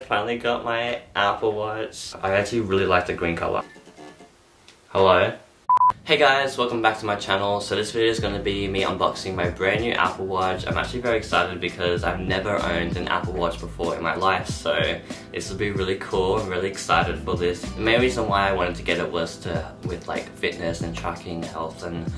finally got my Apple Watch. I actually really like the green color. Hello? Hey guys, welcome back to my channel. So this video is going to be me unboxing my brand new Apple Watch. I'm actually very excited because I've never owned an Apple Watch before in my life, so this will be really cool. I'm really excited for this. The main reason why I wanted to get it was with like fitness and tracking health and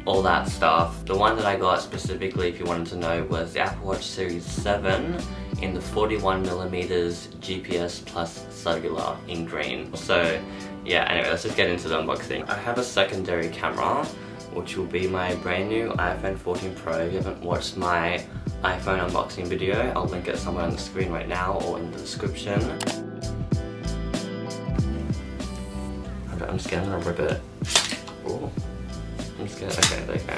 all that stuff. The one that I got specifically, if you wanted to know, was the Apple Watch Series 7 in the 41mm GPS plus cellular in green. So yeah, anyway, let's just get into the unboxing. I have a secondary camera, which will be my brand new iPhone 14 Pro. If you haven't watched my iPhone unboxing video, I'll link it somewhere on the screen right now or in the description. I'm just gonna rip it. Ooh. I'm scared. Okay, there you go.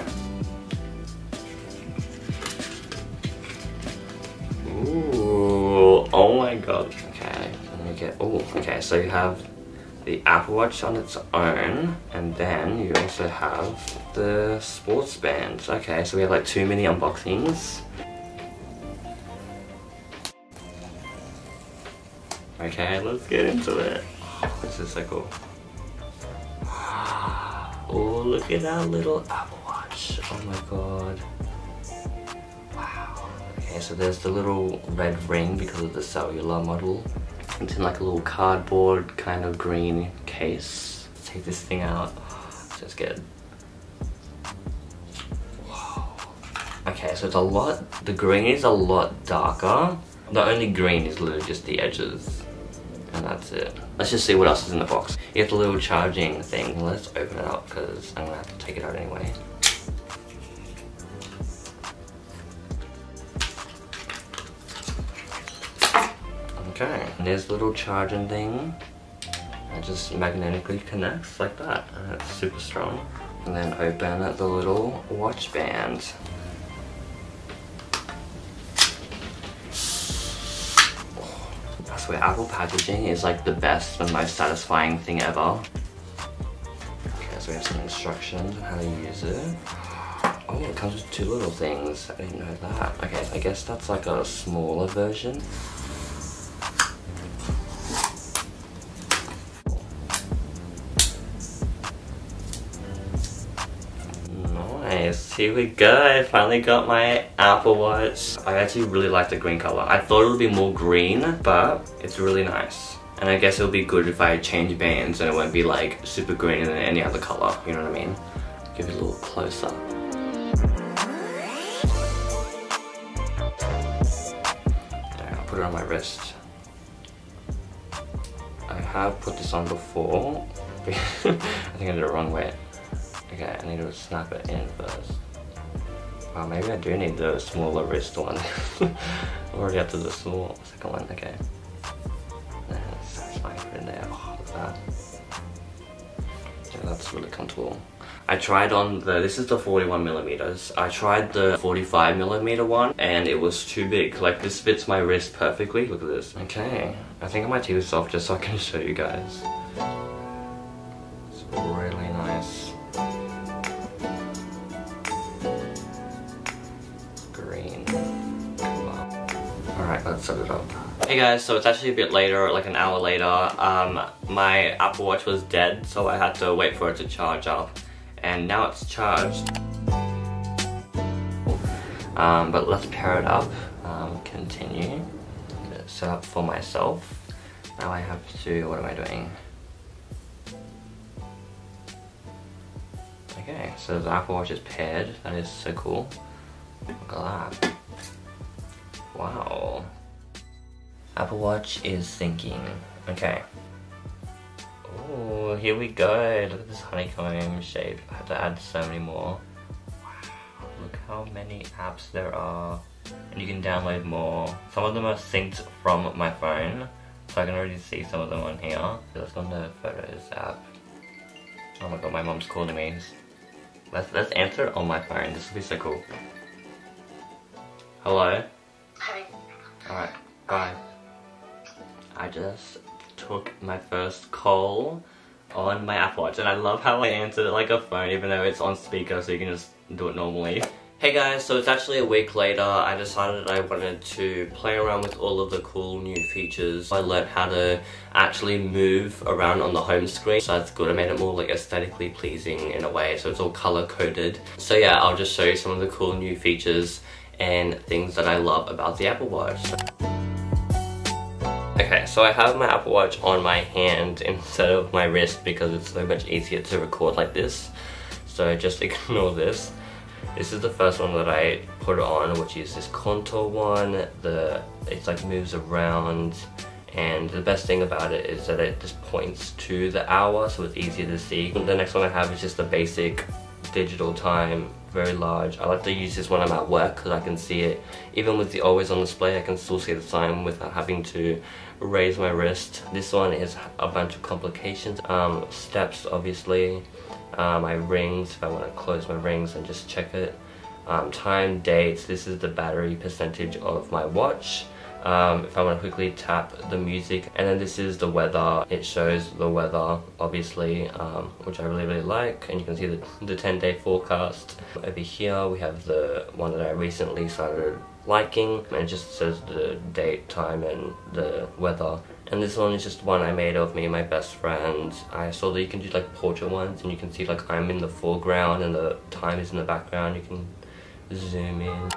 Ooh, oh my god. Okay, let me get. Oh, okay. So you have the Apple Watch on its own, and then you also have the sports bands. Okay, so we have like 2 mini unboxings. Okay, let's get into it. Oh, this is so cool. Oh, look at that little Apple Watch. Oh my god. Wow. Okay, so there's the little red ring because of the cellular model. It's in like a little cardboard kind of green case. Let's take this thing out. So it's good. Whoa. Okay, so it's a lot, the green is a lot darker. The only green is literally just the edges. And that's it. Let's just see what else is in the box. You have the little charging thing. Let's open it up because I'm gonna have to take it out anyway. Okay, and there's the little charging thing. It just magnetically connects like that. And it's super strong. And then open the little watch band. Where Apple packaging is like the best and most satisfying thing ever. Okay, so we have some instructions on how to use it. Oh, it comes with 2 little things. I didn't know that. Okay, I guess that's like a smaller version. Nice, here we go. I finally got my Apple Watch. I actually really like the green color. I thought it would be more green, but it's really nice. And I guess it'll be good if I change bands and it won't be like super green than any other color, you know what I mean? Give it a little close up. There, I'll put it on my wrist. I have put this on before. I think I did it the wrong way. Okay, I need to snap it in first. Wow, maybe I do need the smaller wrist one. I'm already up to the small second one, okay. That's fine, put it in there. Oh, look at that. Yeah, that's really comfortable. I tried on this is the 41mm. I tried the 45mm one and it was too big. Like this fits my wrist perfectly. Look at this. Okay, I think I might take this off just so I can show you guys. It's really nice. Alright, let's set it up. Hey guys, so it's actually a bit later, like an hour later. My Apple Watch was dead, so I had to wait for it to charge up. And now it's charged. But let's pair it up. Continue. Set up for myself. Now I have to, what am I doing? Okay, so the Apple Watch is paired. That is so cool. Look at that. Wow. Apple Watch is syncing. Okay. Oh, here we go. Look at this honeycomb shape. I have to add so many more. Wow. Look how many apps there are. And you can download more. Some of them are synced from my phone. So I can already see some of them on here. So let's go on the Photos app. Oh my god, my mom's calling me. Let's answer it on my phone. This will be so cool. Hello? Alright, bye. I just took my first call on my Apple Watch and I love how I answered it like a phone even though it's on speaker so you can just do it normally. Hey guys, so it's actually a week later. I decided I wanted to play around with all of the cool new features. I learned how to actually move around on the home screen, so that's good. I made it more like aesthetically pleasing in a way, so it's all color coded. So yeah, I'll just show you some of the cool new features and things that I love about the Apple Watch. Okay, so I have my Apple Watch on my hand instead of my wrist because it's so much easier to record like this. So just ignore this. This is the first one that I put on, which is this contour one. It's like moves around, and the best thing about it is that it just points to the hour, so it's easier to see. The next one I have is just the basic digital time, very large. I like to use this when I'm at work because I can see it. Even with the always on display, I can still see the time without having to raise my wrist. This one is a bunch of complications. Steps, obviously. My rings, if I want to close my rings and just check it. Time, dates, this is the battery percentage of my watch. If I want to quickly tap the music, and then this is the weather. It shows the weather, obviously, which I really like, and you can see the 10-day forecast. Over here we have the one that I recently started liking, and it just says the date, time, and the weather. And this one is just one I made of me and my best friend. I saw that you can do like portrait ones, and you can see like I'm in the foreground and the time is in the background. You can zoom in.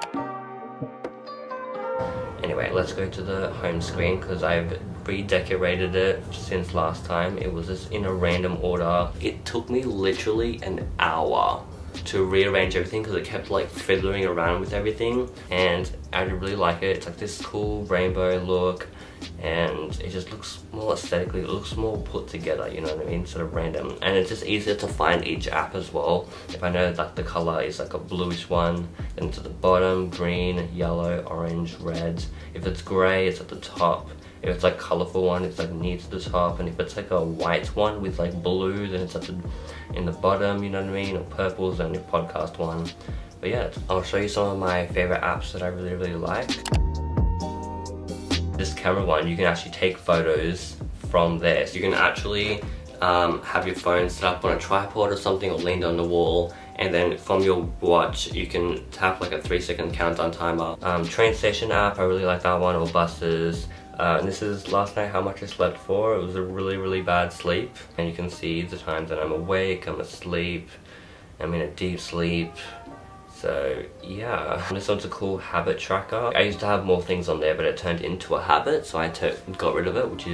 Anyway, let's go to the home screen because I've redecorated it since last time. It was just in a random order. It took me literally an hour to rearrange everything because it kept like fiddling around with everything, and I really like it. It's like this cool rainbow look, and it just looks more aesthetically, it looks more put together, you know what I mean, sort of random. And it's just easier to find each app as well. If I know that the color is like a bluish one, then to the bottom, green, yellow, orange, red. If it's grey, it's at the top. If it's like colourful one, it's like near to the top, and if it's like a white one with like blue, then it's in the bottom, you know what I mean, or purples, then your podcast one. But yeah, I'll show you some of my favourite apps that I really like. This camera one, you can actually take photos from there. So you can actually have your phone set up on a tripod or something, or leaned on the wall, and then from your watch you can tap like a 3-second countdown timer. Train station app, I really like that one, or buses. And this is last night how much I slept for. It was a really bad sleep, and you can see the times that I'm awake, I'm asleep, I'm in a deep sleep. So yeah, this one's a cool habit tracker. I used to have more things on there, but it turned into a habit, so I got rid of it, which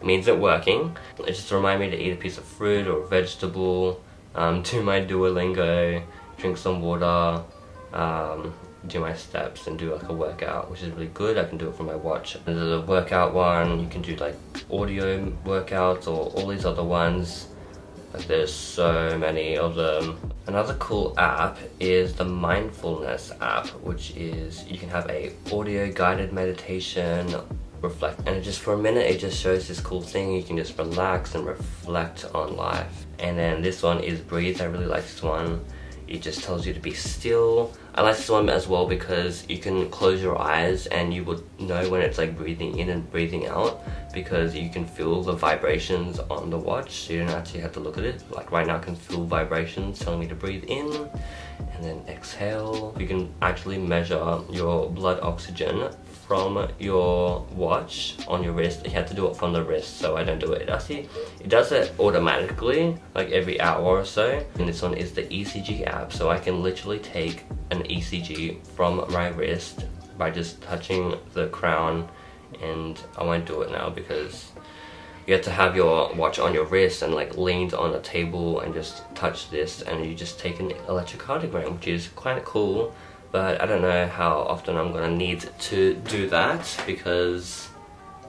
means it's working. It just reminds me to eat a piece of fruit or a vegetable, do my Duolingo, drink some water, do my steps, and do like a workout, which is really good. I can do it from my watch. There's a workout one, you can do like audio workouts or all these other ones. Like there's so many of them. Another cool app is the mindfulness app, which is you can have a audio guided meditation, reflect, and just for a minute it just shows this cool thing. You can just relax and reflect on life. And then this one is breathe. I really like this one. It just tells you to be still. I like this one as well because you can close your eyes and you would know when it's like breathing in and breathing out, because you can feel the vibrations on the watch, so you don't actually have to look at it. Like right now I can feel vibrations telling me to breathe in and then exhale. You can actually measure your blood oxygen from your watch on your wrist. You have to do it from the wrist, so I don't do it. Actually, it does it automatically, like every hour or so. And this one is the ECG app, so I can literally take an ECG from my wrist by just touching the crown. And I won't do it now because you have to have your watch on your wrist and like leaned on a table and just touch this, and you just take an electrocardiogram, which is quite cool. But I don't know how often I'm gonna need to do that, because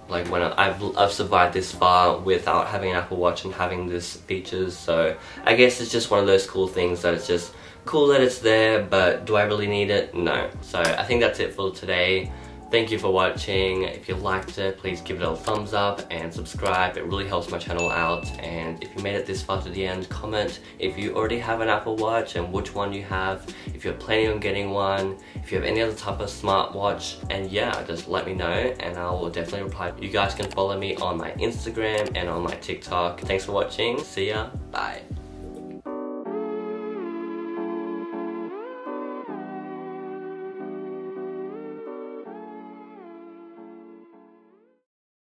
like when I've survived this far without having an Apple Watch and having this features. So I guess it's just one of those cool things that it's just cool that it's there, but do I really need it? No. So I think that's it for today. Thank you for watching. If you liked it, please give it a thumbs up and subscribe. It really helps my channel out. And if you made it this far to the end, comment if you already have an Apple Watch and which one you have, if you're planning on getting one, if you have any other type of smartwatch, and yeah, just let me know and I will definitely reply. You guys can follow me on my Instagram and on my TikTok. Thanks for watching. See ya. Bye.